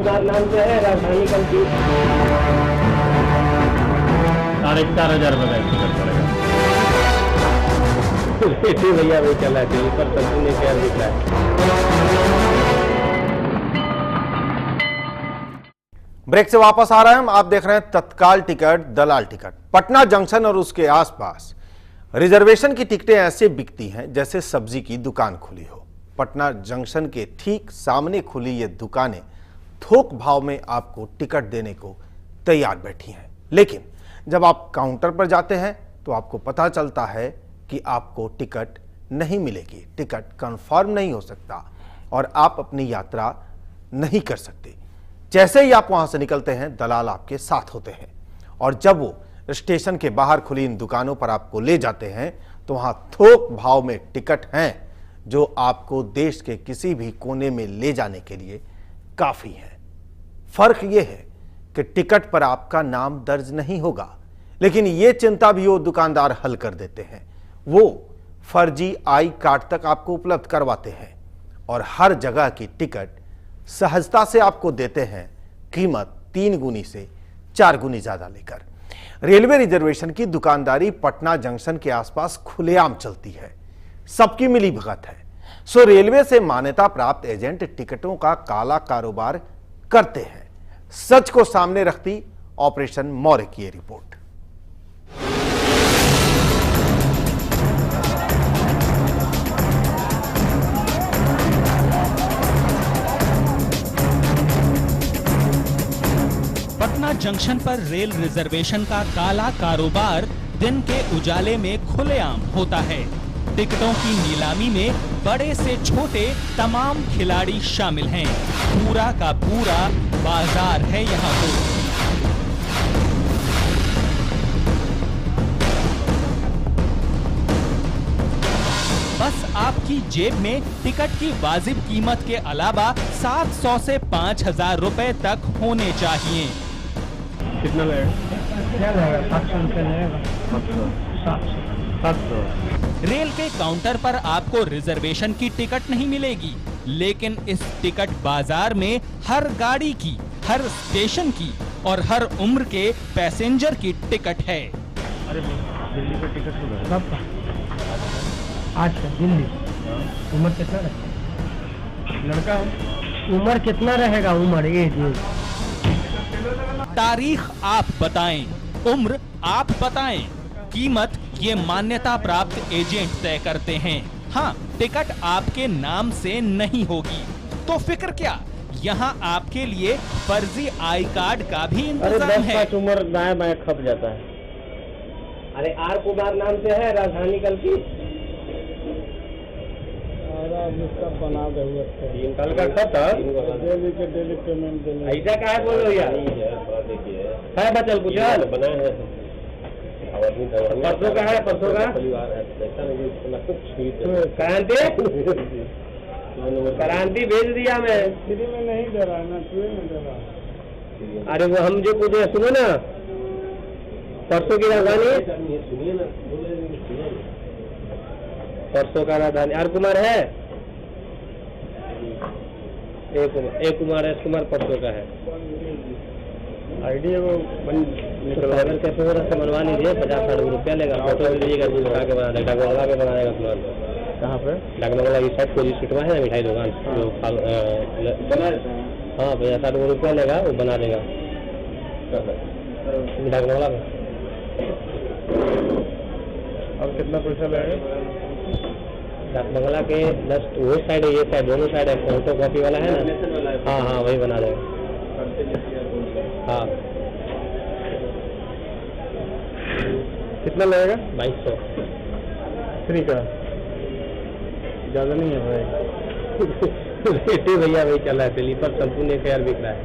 कुमार नाम से है, राजधानी कल की 4,500 रुपये का टिकट पड़ेगा। भैया वही चला है, दिल्ली पर संपूर्ण शेयर बिक रहा है। ब्रेक से वापस आ रहे हैं हम। आप देख रहे हैं तत्काल टिकट, दलाल टिकट। पटना जंक्शन और उसके आसपास रिजर्वेशन की टिकटें ऐसे बिकती हैं जैसे सब्जी की दुकान खुली हो। पटना जंक्शन के ठीक सामने खुली ये दुकानें थोक भाव में आपको टिकट देने को तैयार बैठी हैं, लेकिन जब आप काउंटर पर जाते हैं तो आपको पता चलता है कि आपको टिकट नहीं मिलेगी, टिकट कंफर्म नहीं हो सकता और आप अपनी यात्रा नहीं कर सकते। जैसे ही आप वहां से निकलते हैं, दलाल आपके साथ होते हैं और जब वो स्टेशन के बाहर खुली इन दुकानों पर आपको ले जाते हैं तो वहां थोक भाव में टिकट हैं जो आपको देश के किसी भी कोने में ले जाने के लिए काफी है। फर्क यह है कि टिकट पर आपका नाम दर्ज नहीं होगा, लेकिन यह चिंता भी वो दुकानदार हल कर देते हैं। वो फर्जी आई कार्ड तक आपको उपलब्ध करवाते हैं और हर जगह की टिकट सहजता से आपको देते हैं, कीमत 3 गुनी से 4 गुनी ज्यादा लेकर। रेलवे रिजर्वेशन की दुकानदारी पटना जंक्शन के आसपास खुलेआम चलती है, सबकी मिली भगत है। सो रेलवे से मान्यता प्राप्त एजेंट टिकटों का काला कारोबार करते हैं। सच को सामने रखती ऑपरेशन मौर्य की रिपोर्ट। पटना जंक्शन पर रेल रिजर्वेशन का काला कारोबार दिन के उजाले में खुलेआम होता है। टिकटों की नीलामी में बड़े से छोटे तमाम खिलाड़ी शामिल हैं। पूरा का पूरा बाजार है यहाँ तो। बस आपकी जेब में टिकट की वाजिब कीमत के अलावा 700 से 5,000 रुपए तक होने चाहिए। कितना लगेगा? क्या लगेगा? 700 रुपये लगेगा। 700। रेल के काउंटर पर आपको रिजर्वेशन की टिकट नहीं मिलेगी, लेकिन इस टिकट बाजार में हर गाड़ी की, हर स्टेशन की और हर उम्र के पैसेंजर की टिकट है। अरे दिल्ली पे टिकट होगा सबका आज का दिल्ली। उम्र कितना रहेगा? लड़का उम्र कितना रहेगा? उम्र एज तारीख आप बताएं, उम्र आप बताएं, कीमत ये मान्यता प्राप्त एजेंट तय करते हैं। हाँ, टिकट आपके नाम से नहीं होगी तो फिक्र क्या, यहाँ आपके लिए फर्जी आई कार्ड का भी इंतजाम है। उम्र दाएं बाएं खप जाता है। अरे आर कुमार नाम से है, राजधानी कल की बना दे कल का डेली पेमेंट ऐसा का है, बोलो यार है बचल कुछ परसों का है, परसों का क्रांति भेज दिया मैं, फ्री में नहीं दे रहा है ना, फ्री में दे रहा है। अरे वो हम जो कुछ सुनो ना, परसों की राजधानी, सुनिए ना, परसों का राजधानी आर कुमार है, एक कुमार एस कुमार परसों का है। आईडी वो साइबर कैफे से बनवा लीजिए, 50-60 रुपया लेगा। फोटो भी लीजिएगा, उठा के बना देगा, डगमगला के बनाएगा कुमार। कहाँ पे? डगमगला की साइड को सीटवा है ना, मिठाई दुकान जो हाँ 50-60 रुपया लेगा, वो बना देगा डगमगला में। और कितना पैसा लगेगा? डगमगला के 10 वो साइड है, ये साइड, दोनों साइड है, फोटो कॉपी वाला है ना, हाँ हाँ वही बना देगा। हाँ कितना लगेगा? 2200 फ्री का, ज्यादा नहीं है भाई। भैया वही चला है, दिल्ली पर संपूर्ण शेयर बिक रहा है।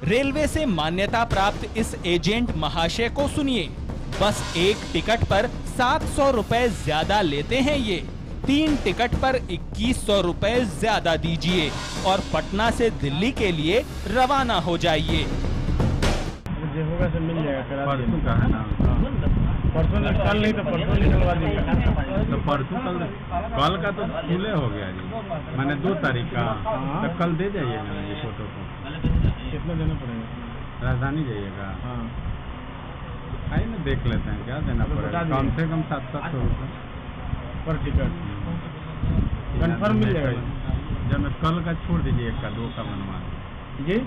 रेलवे से मान्यता प्राप्त इस एजेंट महाशय को सुनिए, बस एक टिकट पर 700 रुपए ज्यादा लेते हैं ये। 3 टिकट पर 2100 रुपए ज्यादा दीजिए और पटना से दिल्ली के लिए रवाना हो जाइए। होगा तो मिल जाएगा। परसों का है ना? परसों कल नहीं तो परसों निकलवा दीजिए। तो परसों कल का तो खुले हो गया जी, मैंने 2 तारीख का, तो कल दे जाइएगा ये फोटो को। कितना देना पड़ेगा? राजधानी जाइएगा। हाँ, आइए ना देख लेते हैं क्या देना पड़ेगा, कम से कम 700 रुपये पर टिकट कंफर्म मिल जाएगा। जब मैं कल का छोड़ दीजिए, 1 का 2 का बनवा दें जी,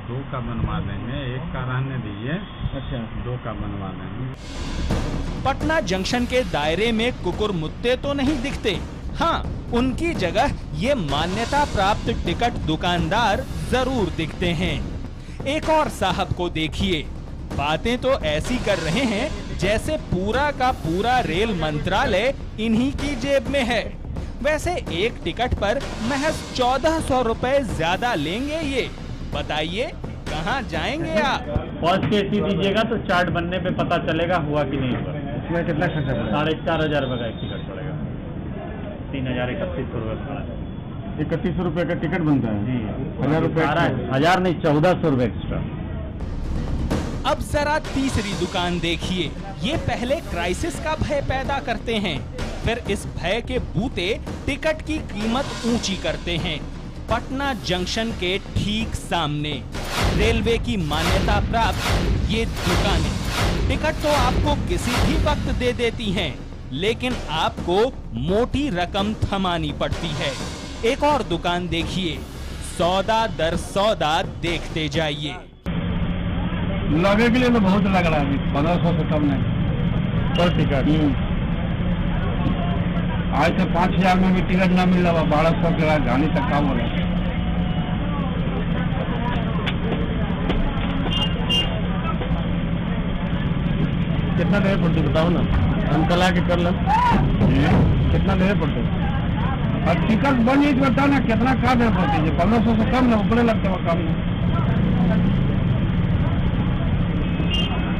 2 का बनवा देंगे, 1 का रहने दीजिए, अच्छा 2 का बनवा देंगे। पटना जंक्शन के दायरे में कुकुरमुत्ते तो नहीं दिखते, हाँ उनकी जगह ये मान्यता प्राप्त टिकट दुकानदार जरूर दिखते हैं। एक और साहब को देखिए, बातें तो ऐसी कर रहे हैं जैसे पूरा का पूरा रेल मंत्रालय इन्हीं की जेब में है। वैसे एक टिकट पर महज 1400 रुपए ज्यादा लेंगे ये। बताइए कहाँ जाएंगे आप? फर्स्ट एसी दीजिएगा तो चार्ट बनने पे पता चलेगा हुआ कि नहीं हुआ। इसमें कितना खर्चा पड़ेगा? 4,500 रुपये का एक टिकट पड़ेगा, 3,031 रुपये पड़ा। 31 रुपये का टिकट बनता है जी, 1000 रुपये? 1000 नहीं, 1400 रुपये एक्स्ट्रा। अब जरा तीसरी दुकान देखिए, ये पहले क्राइसिस का भय पैदा करते हैं, फिर इस भय के बूते टिकट की कीमत ऊंची करते हैं। पटना जंक्शन के ठीक सामने रेलवे की मान्यता प्राप्त ये दुकानें टिकट तो आपको किसी भी वक्त दे देती हैं, लेकिन आपको मोटी रकम थमानी पड़ती है। एक और दुकान देखिए, सौदा दर सौदा देखते जाइए। लगे के लिए तो बहुत लग रहा है, 1500 से कम नहीं पर टिकट। आज तो 5000 में भी टिकट ना मिल रहा, 1200 के राजधानी तक का हो रहा है। कितना देर पड़ती बताओ ना, हम कल आके कर लें। कितना देर पड़ती? और टिकट बन ही बताओ ना कितना का देर पड़ती है? 1500 से कम ना, ऊपर लगता है कम ना।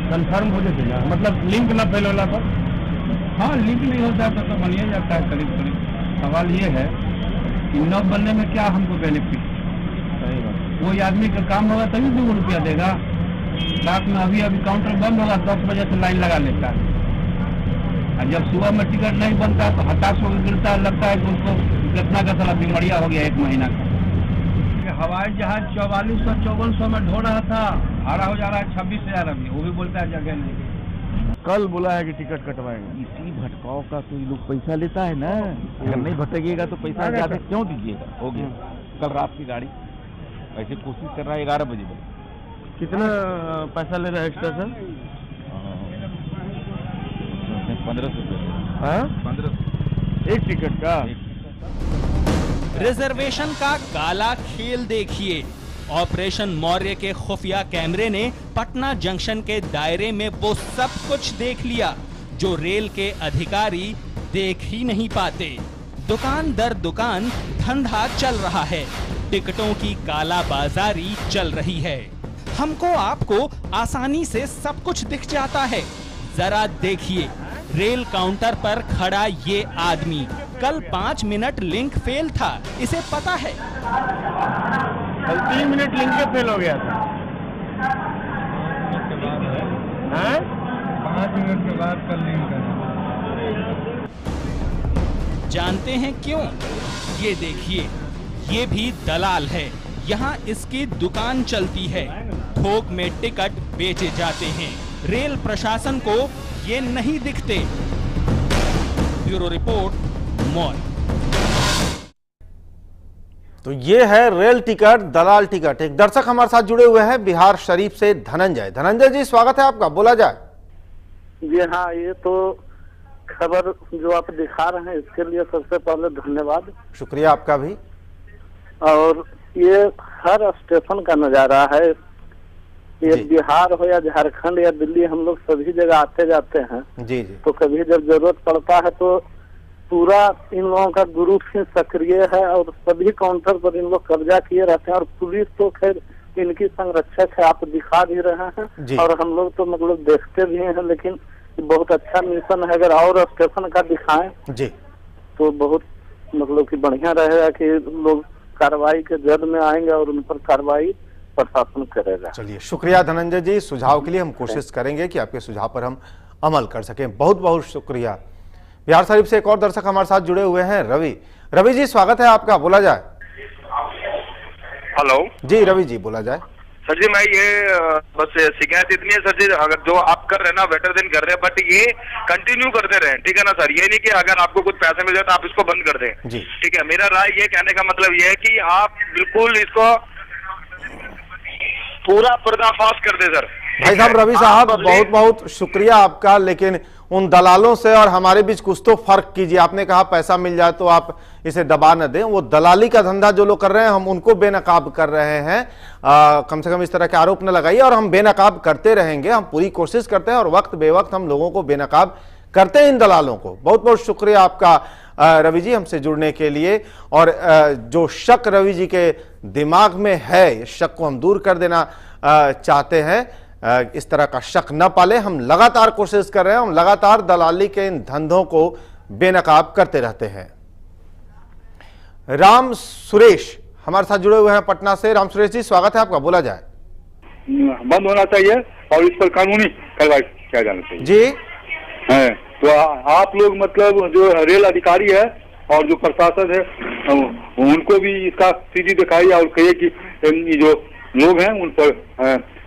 कंफर्म हो जाती है, मतलब लिंक ना फेल होला पर? हाँ, लिंक नहीं होता है तो बनिए जाता है करीब करीब। सवाल ये है कि न बनने में क्या हमको बेनिफिट? सही बात, कोई आदमी का काम होगा तभी 2 रुपया देगा। रात में अभी काउंटर बंद होगा, 10 बजे से लाइन लगा लेता है, और जब सुबह में टिकट नहीं बनता तो हताश होकर गिरता है, लगता है कि उसको कितना का साला बीमारिया हो गया 1 महीना का। हवाई जहाज 4400-5400 में ढो रहा था, भाड़ा हो जा रहा है 26,000 अभी, वो भी बोलता है जगह नहीं। कल बोला है कि टिकट कटवाएगा। इसी भटकाव का तो ये लोग पैसा लेता है ना, अगर नहीं भटकेगा तो पैसा ज्यादा क्यों दीजिएगा? हो गया कल रात की गाड़ी, ऐसे कोशिश कर रहा है 11 बजे तक। कितना पैसा ले रहा है एक्स्ट्रा सर? 1500 रुपये। हाँ, 1500 एक टिकट का। रिजर्वेशन का काला खेल देखिए। ऑपरेशन मौर्य के खुफिया कैमरे ने पटना जंक्शन के दायरे में वो सब कुछ देख लिया जो रेल के अधिकारी देख ही नहीं पाते। दुकान दर दुकान धंधा चल रहा है, टिकटों की काला बाजारी चल रही है। हमको आपको आसानी से सब कुछ दिख जाता है। जरा देखिए, रेल काउंटर पर खड़ा ये आदमी कल 5 मिनट लिंक फेल था, इसे पता है। कल 3 मिनट लिंक पे फेल हो गया था। 5 मिनट के बाद कल लिंक करना। जानते हैं क्यों? ये देखिए, ये भी दलाल है। यहाँ इसकी दुकान चलती है, थोक में टिकट बेचे जाते हैं। रेल प्रशासन को ये नहीं दिखते। Bureau report, mall. तो ये है रेल टिकट, दलाल टिकट। एक दर्शक हमारे साथ जुड़े हुए हैं बिहार शरीफ से, धनंजय। धनंजय जी, स्वागत है आपका, बोला जाए। जी हाँ, ये तो खबर जो आप दिखा रहे हैं इसके लिए सबसे पहले धन्यवाद। शुक्रिया आपका भी। और ये हर स्टेशन का नजारा है, ये बिहार हो या झारखंड या दिल्ली, हम लोग सभी जगह आते जाते हैं। जी जी। तो कभी जब जरूरत पड़ता है तो पूरा इन लोगों का ग्रुप ही सक्रिय है और सभी काउंटर पर इन लोग कब्जा किए रहते हैं। और पुलिस तो खैर इनकी संरक्षक है, आप दिखा भी रहे हैं और हम लोग तो मतलब देखते भी हैं, लेकिन बहुत अच्छा मिशन है। अगर और स्टेशन का दिखाएं जी तो बहुत मतलब कि बढ़िया रहेगा कि लोग कार्रवाई के जद में आएंगे और उन पर कार्रवाई प्रशासन करेगा। चलिए, शुक्रिया धनंजय जी, सुझाव के लिए हम कोशिश करेंगे कि आपके सुझाव पर हम अमल कर सकें। बहुत बहुत शुक्रिया। बिहार शरीफ से एक और दर्शक हमारे साथ जुड़े हुए हैं, रवि। रवि जी स्वागत है आपका, बोला जाए। हेलो जी रवि जी बोला जाए। सर जी, मैं ये बस शिकायत इतनी है सर जी, अगर जो आप कर रहे हैं ना बेटर दिन कर रहे हैं, बट ये कंटिन्यू करते रहे, ठीक है ना सर। ये नहीं कि अगर आपको कुछ पैसे मिल जाए तो आप इसको बंद कर दें जी। ठीक है। मेरा राय ये कहने का मतलब ये है कि आप बिल्कुल इसको पूरा पर्दाफाश कर दे सर। भाई साहब, रवि साहब बहुत बहुत शुक्रिया आपका, लेकिन उन दलालों से और हमारे बीच कुछ तो फर्क कीजिए। आपने कहा पैसा मिल जाए तो आप इसे दबा न दें। वो दलाली का धंधा जो लोग कर रहे हैं हम उनको बेनकाब कर रहे हैं। कम से कम इस तरह के आरोप न लगाइए, और हम बेनकाब करते रहेंगे। हम पूरी कोशिश करते हैं और वक्त बेवक्त हम लोगों को बेनकाब करते हैं, इन दलालों को। बहुत बहुत शुक्रिया आपका रवि जी हमसे जुड़ने के लिए। और जो शक रवि जी के दिमाग में है, इस शक को हम दूर कर देना चाहते हैं। इस तरह का शक न पाले, हम लगातार कोशिश कर रहे हैं। हम लगातार दलाली के इन धंधों को बेनकाब करते रहते हैं। राम सुरेश हमारे साथ जुड़े हुए हैं पटना से। राम सुरेश जी स्वागत है आपका, बोला जाए। बंद होना चाहिए और इस पर कानूनी कार्रवाई किया जाना चाहिए जी। है तो आप लोग मतलब जो रेल अधिकारी है और जो प्रशासन है उनको भी इसका सीधी दिखाइए और कहिए कि जो लोग हैं उन पर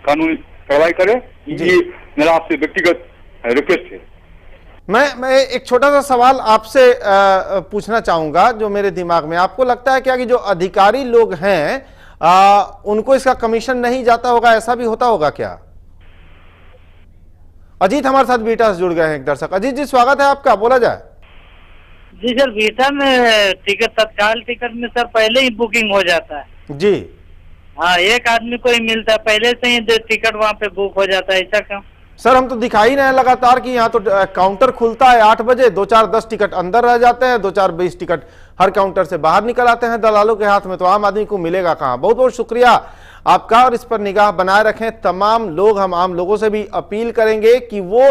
कानूनी कार्रवाई करें। ये मेरा आपसे व्यक्तिगत रिक्वेस्ट है। मैं एक छोटा सा सवाल आपसे पूछना चाहूंगा जो मेरे दिमाग में। आपको लगता है क्या कि जो अधिकारी लोग हैं उनको इसका कमीशन नहीं जाता होगा? ऐसा भी होता होगा क्या? अजीत हमारे साथ बीटा से जुड़ गए हैं एक दर्शक। अजीत जी स्वागत है आपका, बोला जाए। जी सर, बीटा में टिकट तत्काल टिकट में सर पहले ही बुकिंग हो जाता है जी। हाँ, एक आदमी को ही मिलता है, पहले से ही टिकट वहाँ पे बुक हो जाता है। ऐसा क्यों? सर हम तो दिखाई रहे हैं लगातार कि यहाँ तो काउंटर खुलता है 8 बजे, 2-4-10 टिकट अंदर रह जाते हैं, 2-4-20 टिकट हर काउंटर से बाहर निकल आते हैं दलालों के हाथ में। तो आम आदमी को मिलेगा कहाँ? बहुत बहुत शुक्रिया आपका, और इस पर निगाह बनाए रखें तमाम लोग। हम आम लोगों से भी अपील करेंगे कि वो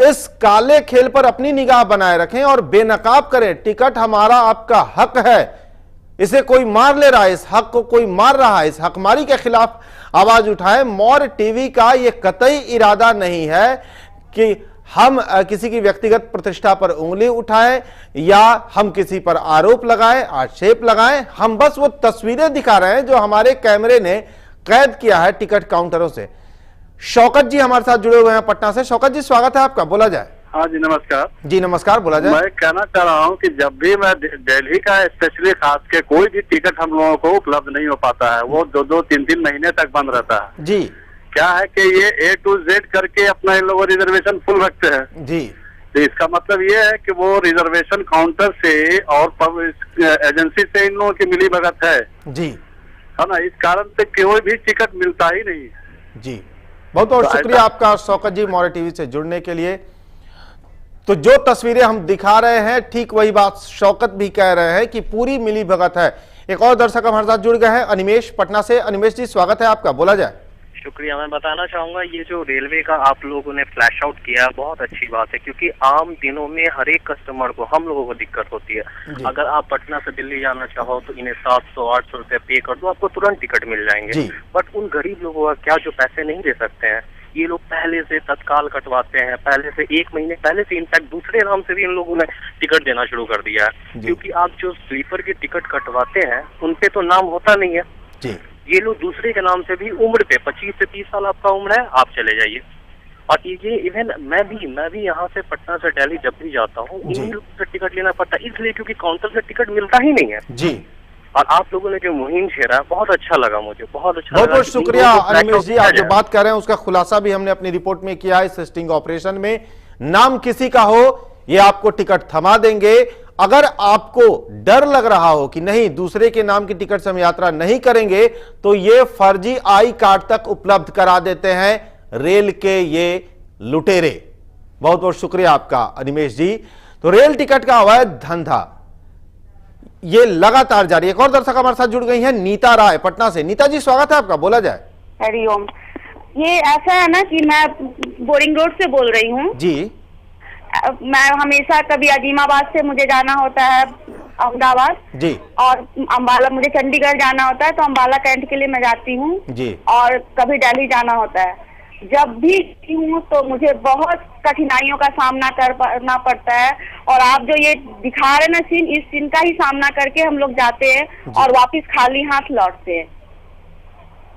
इस काले खेल पर अपनी निगाह बनाए रखें और बेनकाब करें। टिकट हमारा आपका हक है, इसे कोई मार ले रहा है, इस हक को कोई मार रहा है, इस हकमारी के खिलाफ आवाज उठाए। मौर्य टीवी का यह कतई इरादा नहीं है कि हम किसी की व्यक्तिगत प्रतिष्ठा पर उंगली उठाएं या हम किसी पर आरोप लगाएं, आक्षेप लगाएं। हम बस वो तस्वीरें दिखा रहे हैं जो हमारे कैमरे ने कैद किया है टिकट काउंटरों से। शौकत जी हमारे साथ जुड़े हुए हैं पटना से। शौकत जी स्वागत है आपका, बोला जाए। हाँ जी नमस्कार। जी नमस्कार, बोला जाए। मैं कहना चाह रहा हूँ कि जब भी मैं दिल्ली का स्पेशली खास के कोई भी टिकट हम लोगों को उपलब्ध नहीं हो पाता है, वो 2-2, 3-3 महीने तक बंद रहता है जी। क्या है कि ये A to Z करके अपना इन लोगों रिजर्वेशन फुल रखते हैं जी। तो इसका मतलब ये है कि वो रिजर्वेशन काउंटर से और एजेंसी से इन लोगों की मिली भगत है जी, है ना। इस कारण से कोई भी टिकट मिलता ही नहीं जी। बहुत बहुत शुक्रिया आपका शौकत जी मौर्य टीवी से जुड़ने के लिए। तो जो तस्वीरें हम दिखा रहे हैं ठीक वही बात शौकत भी कह रहे हैं कि पूरी मिली भगत है। एक और दर्शक हमारे साथ जुड़ गए हैं, अनिमेश पटना से। अनिमेश जी स्वागत है आपका, बोला जाए। शुक्रिया। मैं बताना चाहूंगा ये जो रेलवे का आप लोगों ने फ्लैश आउट किया बहुत अच्छी बात है, क्योंकि आम दिनों में हर एक कस्टमर को, हम लोगों को दिक्कत होती है। अगर आप पटना से दिल्ली जाना चाहो तो इन्हें 700-800 रुपए पे कर दो, आपको तुरंत टिकट मिल जाएंगे। बट उन गरीब लोगों का क्या जो पैसे नहीं दे सकते हैं, ये लोग पहले से तत्काल कटवाते हैं, पहले से 1 महीने पहले से, इनफैक्ट दूसरे नाम से भी इन लोगों ने टिकट देना शुरू कर दिया है। क्योंकि आप जो स्लीपर की टिकट कटवाते हैं उनपे तो नाम होता नहीं है जी। ये लोग दूसरे के नाम से भी उम्र पे 25 से 30 साल आपका उम्र है, आप चले जाइए। और ये इवन मैं भी यहाँ से पटना से दिल्ली जब भी जाता हूँ इन्हीं लोगों से टिकट लेना पड़ता है, इसलिए क्योंकि काउंटर से टिकट मिलता ही नहीं है जी। और आप लोगों ने जो मुहिम छेड़ा बहुत अच्छा लगा मुझे, बहुत अच्छा। बहुत बहुत शुक्रिया अनिमेश जी, आप जो बात कर रहे हैं उसका खुलासा भी हमने अपनी रिपोर्ट में किया है। इस स्टिंग ऑपरेशन में नाम किसी का हो ये आपको टिकट थमा देंगे। अगर आपको डर लग रहा हो कि नहीं दूसरे के नाम की टिकट से हम यात्रा नहीं करेंगे, तो ये फर्जी आई कार्ड तक उपलब्ध करा देते हैं रेल के ये लुटेरे। बहुत बहुत शुक्रिया आपका अनिमेश जी। तो रेल टिकट का अवैध धंधा ये लगातार जारी। एक और दर्शक हमारे साथ जुड़ गई है, नीता राय पटना से। नीता जी स्वागत है आपका, बोला जाए। हरिओम। ये ऐसा है ना कि मैं बोरिंग रोड से बोल रही हूँ जी। मैं हमेशा कभी अजीमाबाद से मुझे जाना होता है अहमदाबाद जी, और अम्बाला मुझे चंडीगढ़ जाना होता है, तो अम्बाला कैंट के लिए मैं जाती हूँ जी, और कभी दिल्ली जाना होता है। जब भी हूँ तो मुझे बहुत कठिनाइयों का सामना करना पड़ता है। और आप जो ये दिखा रहे ना सीन, इस सीन का ही सामना करके हम लोग जाते हैं और वापस खाली हाथ लौटते हैं।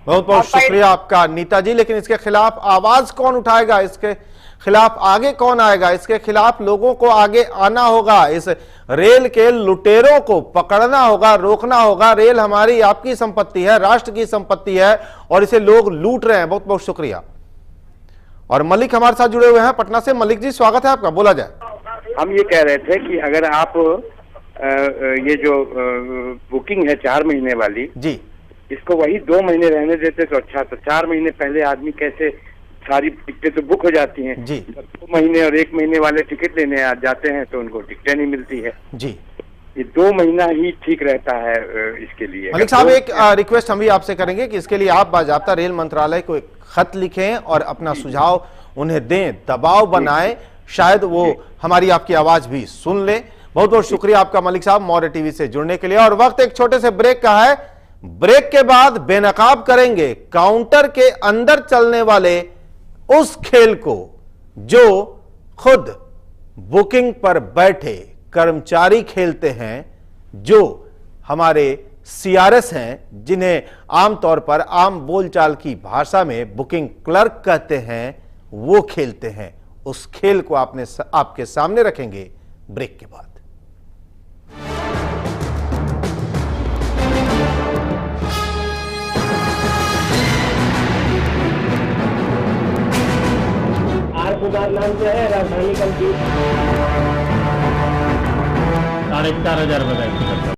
बहुत बहुत शुक्रिया आपका नीता जी। लेकिन इसके खिलाफ आवाज कौन उठाएगा, इसके खिलाफ आगे कौन आएगा? इसके खिलाफ लोगों को आगे आना होगा, इस रेल के लुटेरों को पकड़ना होगा, रोकना होगा। रेल हमारी आपकी संपत्ति है, राष्ट्र की संपत्ति है और इसे लोग लूट रहे हैं। बहुत बहुत शुक्रिया। और मलिक हमारे साथ जुड़े हुए हैं पटना से। मलिक जी स्वागत है आपका, बोला जाए। हम ये कह रहे थे कि अगर आप ये जो बुकिंग है 4 महीने वाली जी, इसको वही 2 महीने रहने देते तो अच्छा। तो 4 महीने पहले आदमी कैसे, सारी टिकटें तो बुक हो जाती हैं जी। 2 महीने और 1 महीने वाले टिकट लेने जाते हैं तो उनको टिकटें नहीं मिलती है जी। ये 2 महीना ही ठीक रहता है इसके लिए। मलिक साहब एक रिक्वेस्ट हम भी आपसे करेंगे कि इसके लिए आप बाजाबता रेल मंत्रालय को एक खत लिखें और अपना सुझाव उन्हें दें, दबाव बनाएं, शायद वो हमारी आपकी आवाज भी सुन ले। बहुत बहुत शुक्रिया आपका मलिक साहब मौर्य टीवी से जुड़ने के लिए। और वक्त एक छोटे से ब्रेक का है। ब्रेक के बाद बेनकाब करेंगे काउंटर के अंदर चलने वाले उस खेल को जो खुद बुकिंग पर बैठे कर्मचारी खेलते हैं, जो हमारे सीआरएस हैं, जिन्हें आमतौर पर आम बोलचाल की भाषा में बुकिंग क्लर्क कहते हैं, वो खेलते हैं। उस खेल को आपके सामने रखेंगे ब्रेक के बाद। आर कुमार नाम से है, राजधानी कंपनी। 4,500 बताइए।